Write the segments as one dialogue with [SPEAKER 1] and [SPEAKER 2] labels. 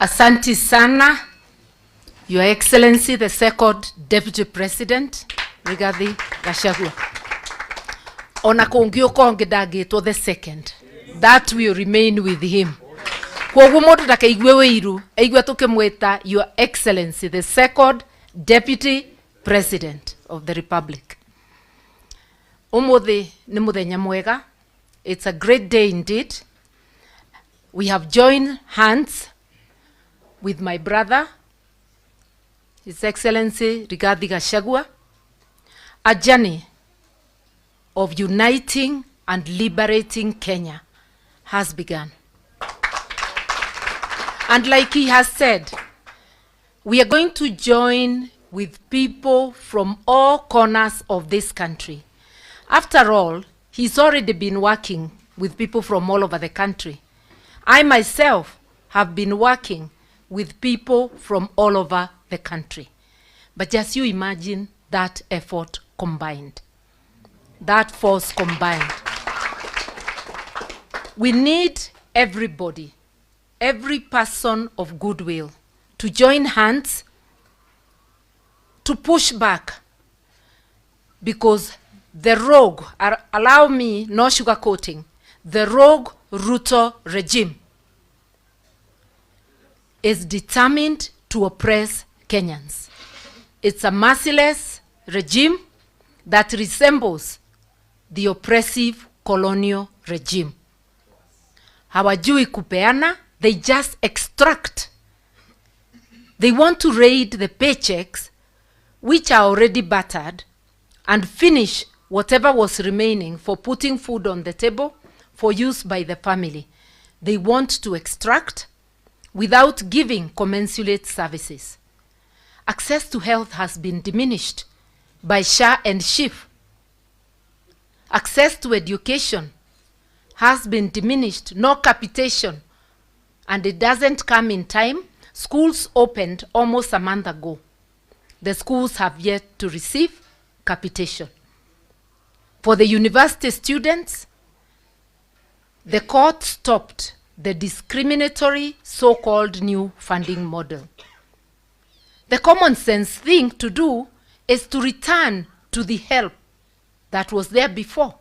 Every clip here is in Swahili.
[SPEAKER 1] Asante sana, Your Excellency, the Second Deputy President, Rigathi Gachagua. Ona kungio kongedagitwo the second, that will remain with him. Kwoguo mundu ndakaigwe wiru, aigwe tukimwita Your Excellency, the Second Deputy President of the Republic. Umuthi ni muthenya mwega. It's a great day indeed. We have joined hands with my brother, His Excellency Rigathi Gachagua, a journey of uniting and liberating Kenya has begun. And like he has said, we are going to join with people from all corners of this country. After all, he's already been working with people from all over the country. I myself have been working with people from all over the country. But just you imagine that effort combined, that force combined. We need everybody, every person of goodwill, to join hands to push back, because the rogue, allow me no sugarcoating, the rogue Ruto regime is determined to oppress Kenyans. It's a merciless regime that resembles the oppressive colonial regime. Hawajui kupeana, they just extract. They want to raid the paychecks, which are already battered, and finish whatever was remaining for putting food on the table for use by the family. They want to extract without giving commensurate services. Access to health has been diminished by SHA and SHIF. Access to education has been diminished, no capitation, and it doesn't come in time. Schools opened almost a month ago. The schools have yet to receive capitation. For the university students, the court stopped the discriminatory so-called new funding model. The common sense thing to do is to return to the help that was there before.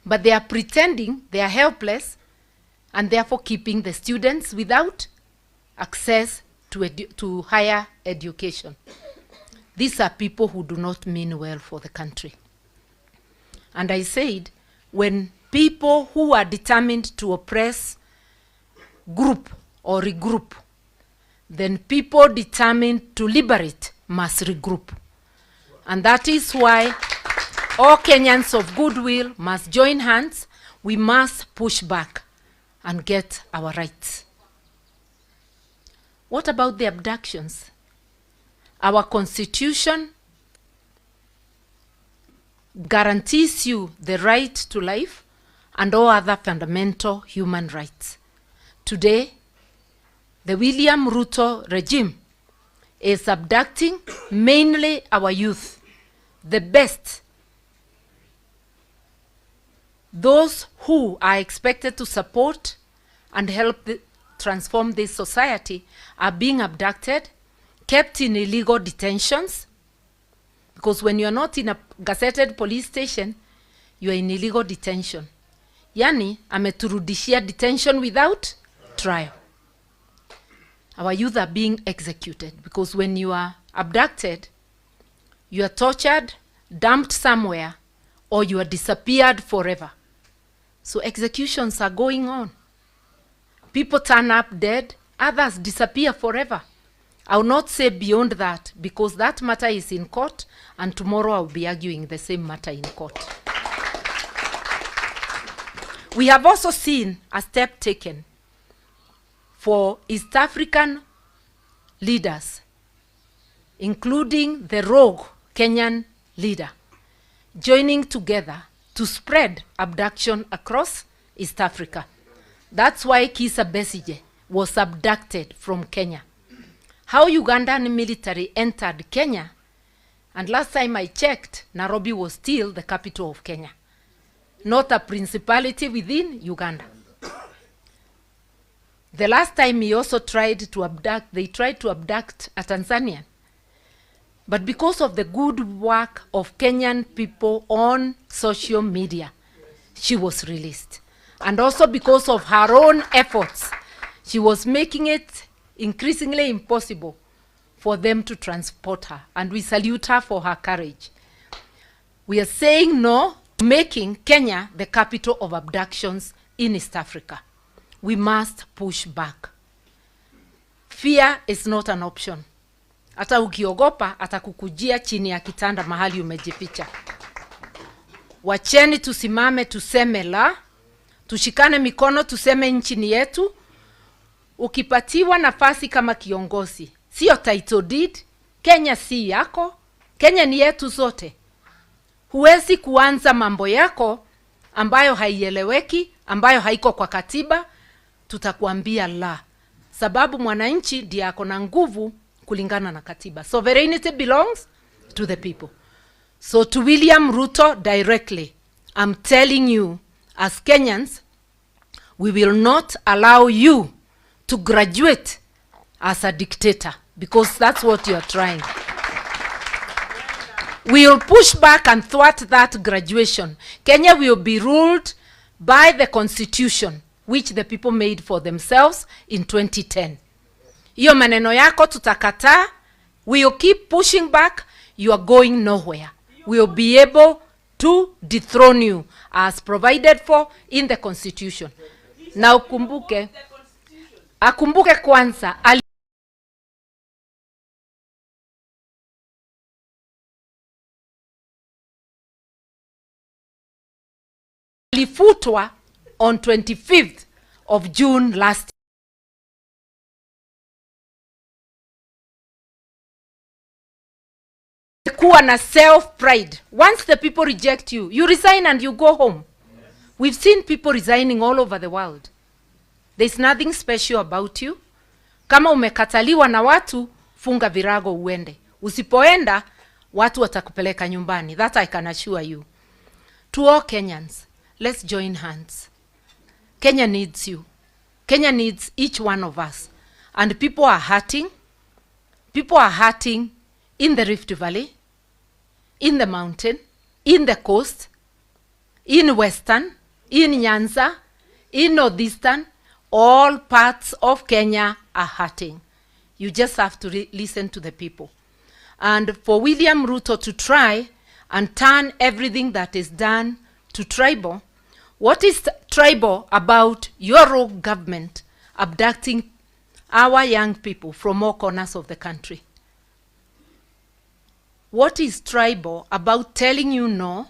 [SPEAKER 1] But they are pretending they are helpless and therefore keeping the students without access to higher education. These are people who do not mean well for the country. And I said, when people who are determined to oppress group or regroup, then people determined to liberate must regroup. And that is why all Kenyans of goodwill must join hands. We must push back and get our rights. What about the abductions? Our constitution guarantees you the right to life and all other fundamental human rights. Today, the William Ruto regime is abducting mainly our youth, the best, those who are expected to support and help transform this society are being abducted, kept in illegal detentions, because when you're not in a gazetted police station, you are in illegal detention. Yani, ameturudishia detention without trial. Our youth are being executed because when you are abducted, you are tortured, dumped somewhere, or you are disappeared forever. So executions are going on. People turn up dead, others disappear forever. I will not say beyond that because that matter is in court and tomorrow I will be arguing the same matter in court. We have also seen a step taken for East African leaders, including the rogue Kenyan leader, joining together to spread abduction across East Africa. That's why Kizza Besigye was abducted from Kenya. How Ugandan military entered Kenya, and last time I checked, Nairobi was still the capital of Kenya, not a principality within Uganda. The last time he also tried to abduct, they tried to abduct a Tanzanian. But because of the good work of Kenyan people on social media, she was released. And also because of her own efforts, she was making it increasingly impossible for them to transport her. And we salute her for her courage. We are saying no to making Kenya the capital of abductions in East Africa. We must push back. Fear is not an option. Hata ukiogopa atakukujia chini ya kitanda mahali umejificha. Wacheni tusimame tuseme la, tushikane mikono tuseme nchi ni yetu. Ukipatiwa nafasi kama kiongozi, sio title deed, Kenya si yako, Kenya ni yetu zote. Huwezi kuanza mambo yako ambayo haieleweki, ambayo haiko kwa katiba, tutakuambia la. Sababu mwananchi ndiye ako na nguvu kulingana na katiba. Sovereignty belongs to the people. So to William Ruto directly, I'm telling you, as Kenyans, we will not allow you to graduate as a dictator, because that's what you're trying. We will push back and thwart that graduation. Kenya will be ruled by the constitution which the people made for themselves in 2010. Iyo maneno yako tutakataa. We will keep pushing back. You are going nowhere. We will be able to dethrone you as provided for in the constitution. Na akumbuke kwanza alifutwa on 25th of June last year. Kuwa na self-pride. Once the people reject you, you resign and you go home. We've seen people resigning all over the world. There's nothing special about you. Kama umekataliwa na watu, funga virago uende. Usipoenda, watu watakupeleka nyumbani. That I can assure you. To all Kenyans, let's join hands. Kenya needs you. Kenya needs each one of us. And people are hurting. People are hurting in the Rift Valley, in the mountain, in the coast, in Western, in Nyanza, in Northeastern. All parts of Kenya are hurting. You just have to listen to the people. And for William Ruto to try and turn everything that is done to tribal, what is tribal about your rogue government abducting our young people from all corners of the country? What is tribal about telling you no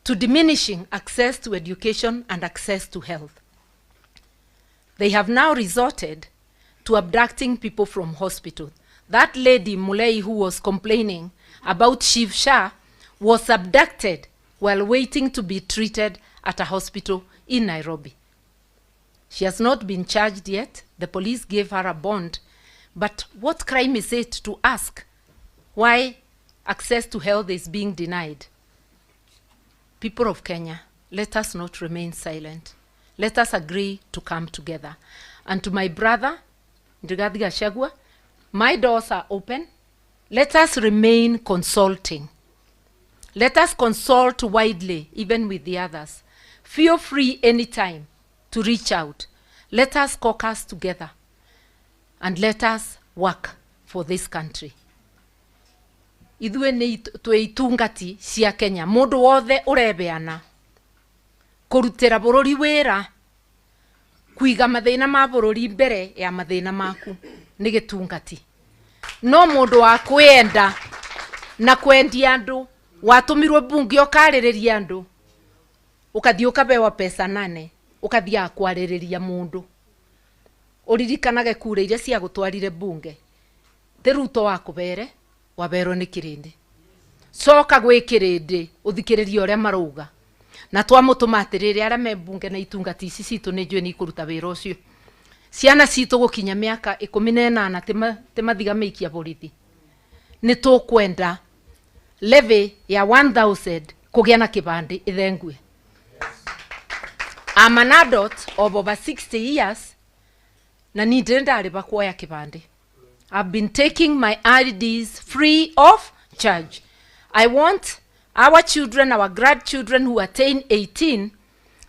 [SPEAKER 1] to diminishing access to education and access to health? They have now resorted to abducting people from hospitals. That lady, Mulei, who was complaining about Shiv Shah, was abducted while waiting to be treated at a hospital in Nairobi. She has not been charged yet. The police gave her a bond. But what crime is it to ask why access to health is being denied? People of Kenya, let us not remain silent. Let us agree to come together. And to my brother, Gachagua, my doors are open. Let us remain consulting. Let us consult widely, even with the others. Feel free anytime to reach out. Let us caucus together and let us work for this country. Idue ni tuitungati cia Kenya. Mundu wothe urebeana kurutira bururi wira kuiga mathina ma bururi mbere ya mathina maku ni gitungati. No mundu wa kwenda na kwendia andu, watumirwe bunge ukaririria andu, ukathii ukabewa pesa 8, ukathii akwaririria mundu, uririkanage kure iria cia gutwarire bunge, Ruto wakubere waberwo ni kirindi. Soka gwe kirindi uthikiririe uria maruga. Na twamutuma atiriri aria me bunge na itungati ici citu ni njue ni kuruta wira ucio. Ciana citu gukinya miaka 18 timathigamikia borithi. Ni tukwenda levy ya 1000 kugia na kibandi ithengue. I'm an adult of over 60 years. Na nidenda alibakuwa ya kibande. I've been taking my IDs free of charge. I want our children, our grandchildren who attain 18,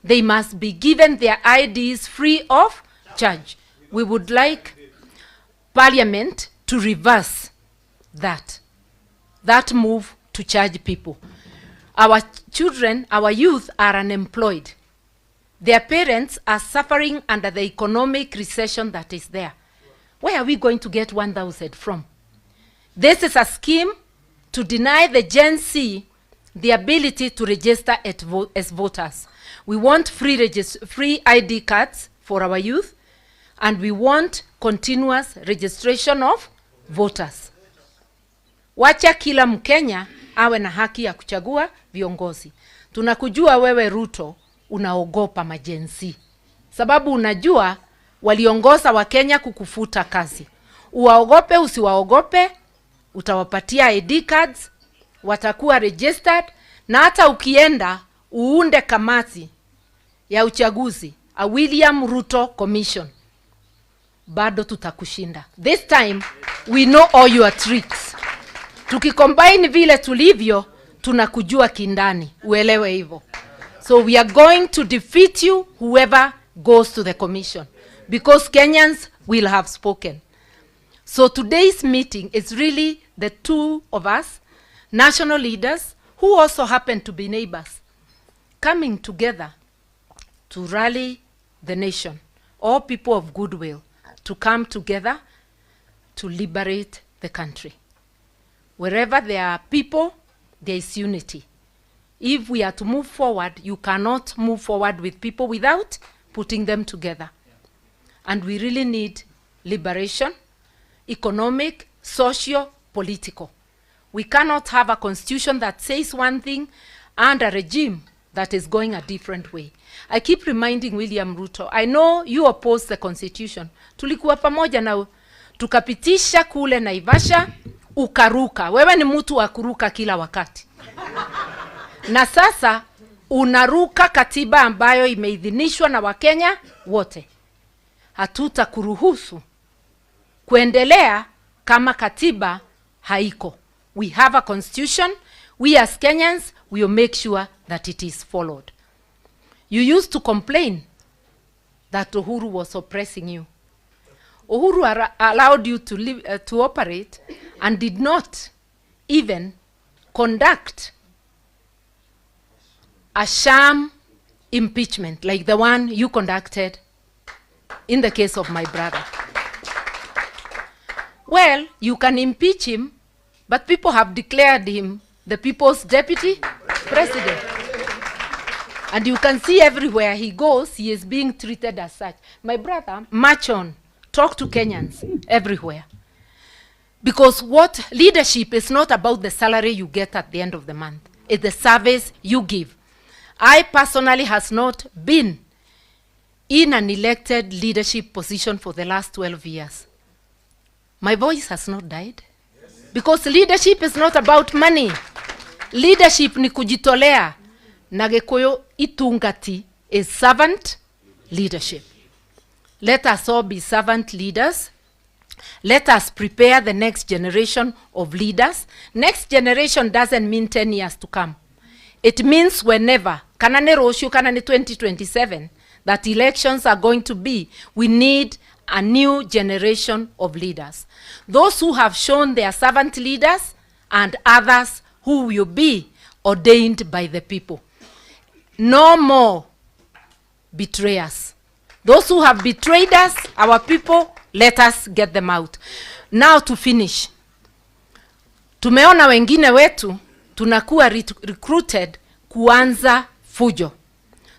[SPEAKER 1] they must be given their IDs free of charge. We would like Parliament to reverse that move to charge people. Our children, our youth are unemployed. Their parents are suffering under the economic recession that is there. Where are we going to get 1,000 from? This is a scheme to deny the Gen Z the ability to register as voters. We want free ID cards for our youth, and we want continuous registration of voters. Wacha kila Mkenya awe na haki ya kuchagua viongozi. Tunakujua wewe Ruto unaogopa majenzi, sababu unajua waliongoza wa Kenya kukufuta kazi. Uwaogope usiwaogope, utawapatia ID cards, watakuwa registered, na hata ukienda uunde kamati ya uchaguzi, a William Ruto Commission, bado tutakushinda. This time we know all your tricks. Tukicombine vile tulivyo, tunakujua kindani, uelewe hivyo. So we are going to defeat you, whoever goes to the commission, because Kenyans will have spoken. So today's meeting is really the two of us, national leaders, who also happen to be neighbors, coming together to rally the nation, all people of goodwill, to come together to liberate the country. Wherever there are people, there is unity. If we are to move forward, you cannot move forward with people without putting them together. And we really need liberation, economic, social, political. We cannot have a constitution that says one thing and a regime that is going a different way. I keep reminding William Ruto, I know you oppose the constitution. Tulikuwa pamoja na tukapitisha kule Naivasha, ukaruka. Wewe ni mtu wa kuruka kila wakati. Na sasa unaruka katiba ambayo imeidhinishwa na Wakenya wote. Hatutakuruhusu kuendelea kama katiba haiko. We have a constitution. We as Kenyans will make sure that it is followed. You used to complain that Uhuru was oppressing you. Uhuru allowed you to live, to operate, and did not even conduct a sham impeachment like the one you conducted in the case of my brother. Well, you can impeach him, but people have declared him the people's deputy president. And you can see everywhere he goes, he is being treated as such. My brother, march on, talk to Kenyans everywhere. Because what leadership is not about the salary you get at the end of the month. It's the service you give. I personally has not been in an elected leadership position for the last 12 years. My voice has not died. Because leadership is not about money. Leadership ni kujitolea. Nagekoyo itungati is servant leadership. Let us all be servant leaders. Let us prepare the next generation of leaders. Next generation doesn't mean 10 years to come. It means whenever, kanane roshu kanane 2027, that elections are going to be, we need a new generation of leaders. Those who have shown their servant leaders and others who will be ordained by the people. No more betrayers. Those who have betrayed us, our people, let us get them out. Now to finish. Tumeona wengine wetu tunakuwa recruited kuanza fujo.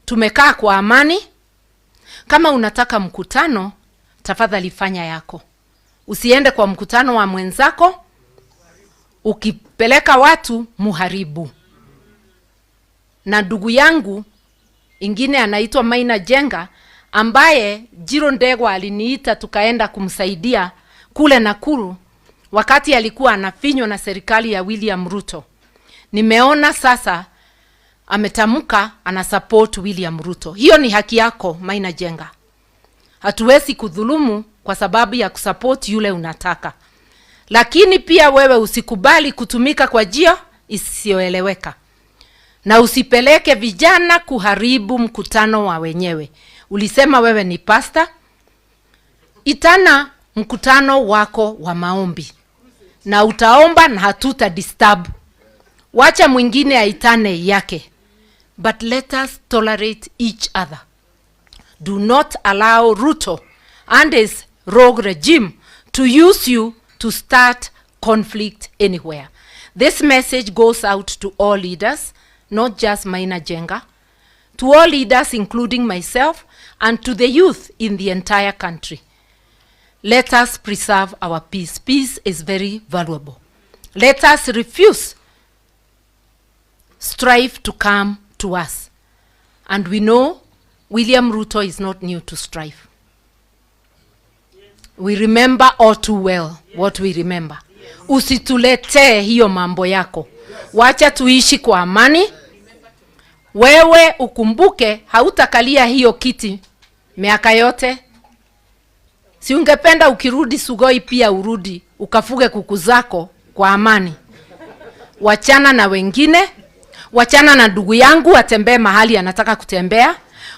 [SPEAKER 1] Tumekaa kwa amani. Kama unataka mkutano, tafadhali fanya yako. Usiende kwa mkutano wa mwenzako, ukipeleka watu muharibu. Na ndugu yangu ingine anaitwa Maina Jenga, ambaye Jiro Ndegwa aliniita tukaenda kumsaidia kule Nakuru wakati alikuwa anafinywa na serikali ya William Ruto. Nimeona sasa ametamka ana support William Ruto. Hiyo ni haki yako, Maina Jenga. Hatuwezi kudhulumu kwa sababu ya kusupport yule unataka. Lakini pia wewe usikubali kutumika kwa njia isiyoeleweka. Na usipeleke vijana kuharibu mkutano wa wenyewe. Ulisema wewe ni pastor. Itana mkutano wako wa maombi. Na utaomba na hatuta disturb. Wacha mwingine aitane yake. But let us tolerate each other. Do not allow Ruto and his rogue regime to use you to start conflict anywhere. This message goes out to all leaders, not just Maina Jenga, to all leaders including myself, and to the youth in the entire country. Let us preserve our peace. Peace is very valuable. Let us refuse strife to come to us. And we know William Ruto is not new to strife. We remember all too well what we remember. Usitulete hiyo mambo yako. Wacha tuishi kwa amani. Wewe ukumbuke hautakalia hiyo kiti miaka yote. Si ungependa ukirudi Sugoi pia urudi ukafuge kuku zako kwa amani. Wachana na wengine. Wachana na ndugu yangu atembee mahali anataka kutembea.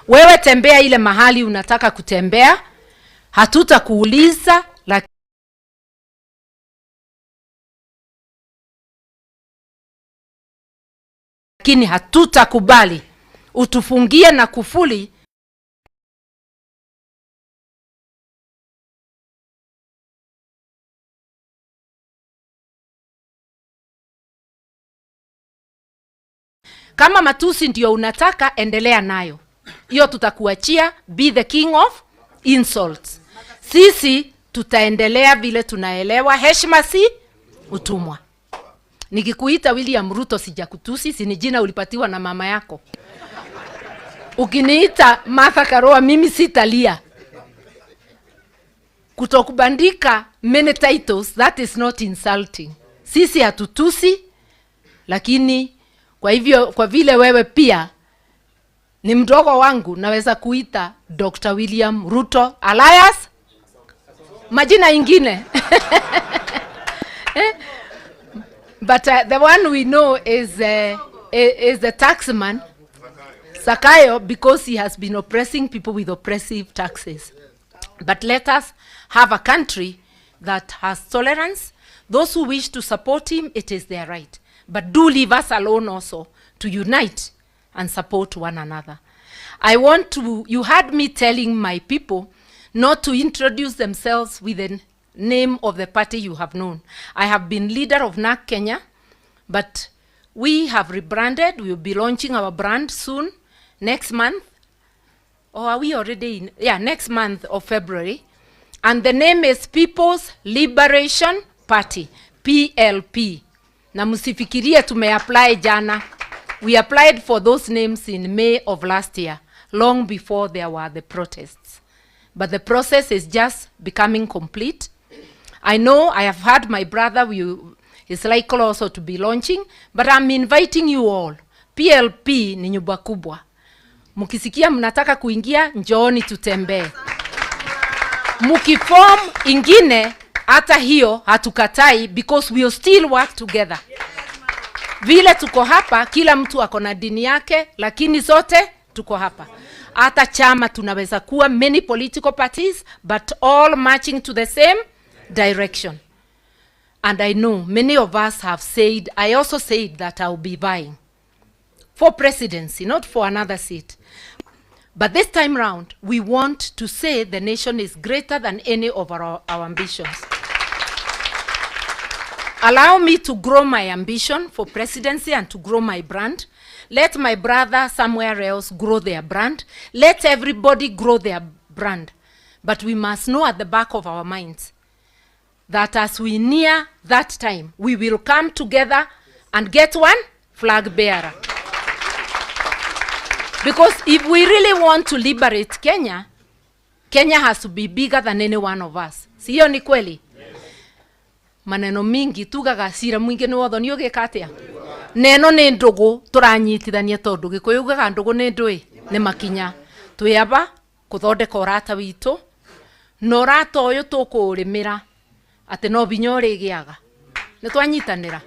[SPEAKER 1] Wewe tembea ile mahali unataka kutembea. Hatutakuuliza, lakini hatutakubali utufungie na kufuli kama matusi ndio unataka, endelea nayo. Hiyo tutakuachia. Be the king of insults. Sisi tutaendelea vile tunaelewa heshima si utumwa. Nikikuita William Ruto sijakutusi, si ni jina ulipatiwa na mama yako. Ukiniita Martha Karua mimi sitalia. Kutokubandika many titles, that is not insulting. Sisi hatutusi, lakini kwa hivyo kwa vile wewe pia ni mdogo wangu, naweza kuita Dr. William Ruto alias majina ingine. But the one we know is the taxman Sakayo, because he has been oppressing people with oppressive taxes. But let us have a country that has tolerance. Those who wish to support him, it is their right. But do leave us alone also to unite and support one another. You heard me telling my people not to introduce themselves with the name of the party you have known. I have been leader of NAC Kenya, but we have rebranded. We will be launching our brand soon, next month. Or are we already in? Yeah, next month of February. And the name is People's Liberation Party, PLP. Na musifikirie tume-apply jana. We applied for those names in May of last year, long before there were the protests. But the process is just becoming complete. I know I have heard my brother is likely also to be launching, but I'm inviting you all. PLP ni nyumba kubwa. Mukisikia mnataka kuingia, njooni tutembee. Mukiform ingine, hata hiyo hatukatai, because we will still work together. Vile tuko hapa, kila mtu ako na dini yake, lakini zote tuko hapa. Hata chama tunaweza kuwa many political parties, but all marching to the same direction. And I know many of us have said, I also said that I'll be vying for presidency, not for another seat. But this time round, we want to say the nation is greater than any of our ambitions. Allow me to grow my ambition for presidency and to grow my brand. Let my brother somewhere else grow their brand. Let everybody grow their brand. But we must know at the back of our minds that as we near that time, we will come together and get one flag bearer. Because if we really want to liberate Kenya, Kenya has to be bigger than any one of us. Siyo ni kweli? Maneno mingi tuga gasira mwingi ni wotho ni ugikatia. neno nä ndågå tå ranyitithania tondå gä kå yå gaga ndågå nä ndå nä makinya twä aba kå thondeka å rata witå na å rata å yå tå kå rä mä ra atä no binya å rä gä aga nä twanyitanä ra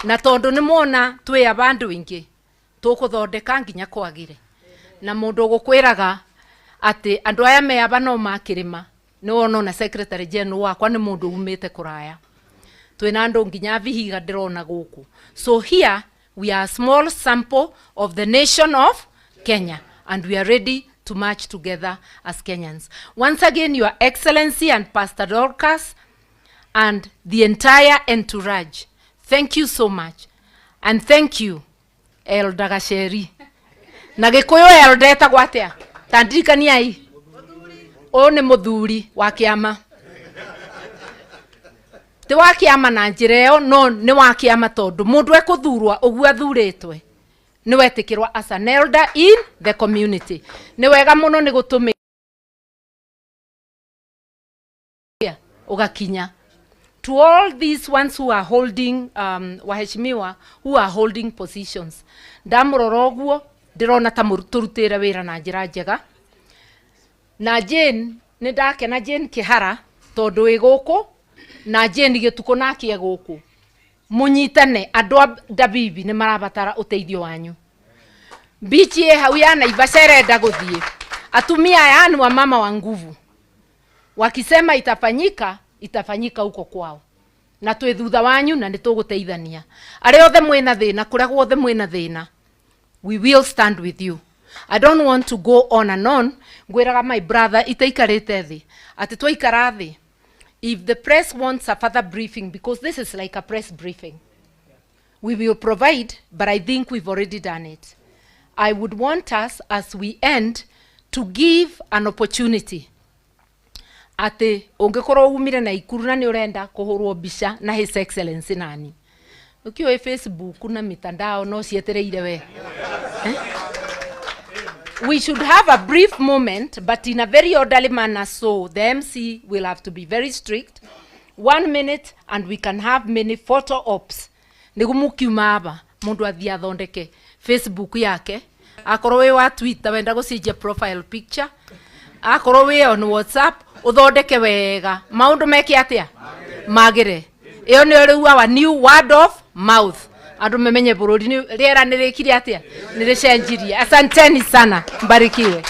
[SPEAKER 1] na tondå nä mwona twä aba andå ingä tå kå thondeka nginya kwagä re na må ndå gå kwä raga atä andå aya me aba no makä rä ma nä wona na secretary general wakwa nä må ndå umä te kå raya twina andå nginya Vihiga ndĩrona gũkũ. So here we are a small sample of the nation of Kenya and we are ready to march together as Kenyans. Once again, Your Excellency and Pastor Dorcas and the entire entourage, thank you so much. And thank you, Elder Gacheri. Na Gĩkũyũ Elder etagwo atĩa? Tandirikaniai. O nĩ mũthuri wa kĩama. Ti wa kĩama na njĩra ĩyo no nĩ wa kĩama tondũ mũndũ ekũthurwa ũguo athurĩtwe nĩ wetĩkĩrwa as an elder in the community. Nĩ wega mũno nĩ gũtũmĩra ũgakinya. To all these ones who are holding waheshimiwa who are holding positions, ndamũrora ũguo ndĩrona ta tũrutĩre wĩra na njĩra njega. Na Jane nĩ ndakena Jane Kĩhara tondũ wĩ gũkũ na Jane Gĩtukũ nake gũkũ mũnyitane andũ a Dabibi nĩ marabatara ũteithio wanyu. Bichi hau ya Naivasha ĩrenda gũthiĩ atumia aya ni wa mama wa nguvu wakisema itafanyika huko kwao na twĩ thutha wanyu na nĩ tũgũteithania arĩa othe mwĩna thĩna kũrĩa guothe mwĩna thĩna we will stand with you. I don't want to go on and on. Ngwĩraga my brother itaikarĩte thĩ atĩ twaikara thĩ. If the press wants a further briefing, because this is like a press briefing, we will provide, but I think we've already done it. I would want us, as we end, to give an opportunity. Ate ungĩkorwo umire na Ikuru na nĩ ũrenda kũhũrwo mbica na His Excellency nani. Ukiwa Facebook na mitandao no cietereire we. We should have a brief moment, but in a very orderly manner, so the MC will have to be very strict. 1 minute, and we can have many photo ops. Nigumukiuma aba, mundu athia thondeke Facebook yake. Akorwo we wa Twitter, wenda gũcenjia profile picture. Akorwo we on WhatsApp, uthondeke wega. Maundu meke atia? Magire. Iyo nĩ rĩu our new word of mouth. Andu memenye bururi ni riera nirikiri atia niricenjirie. Asanteni sana, mbarikiwe.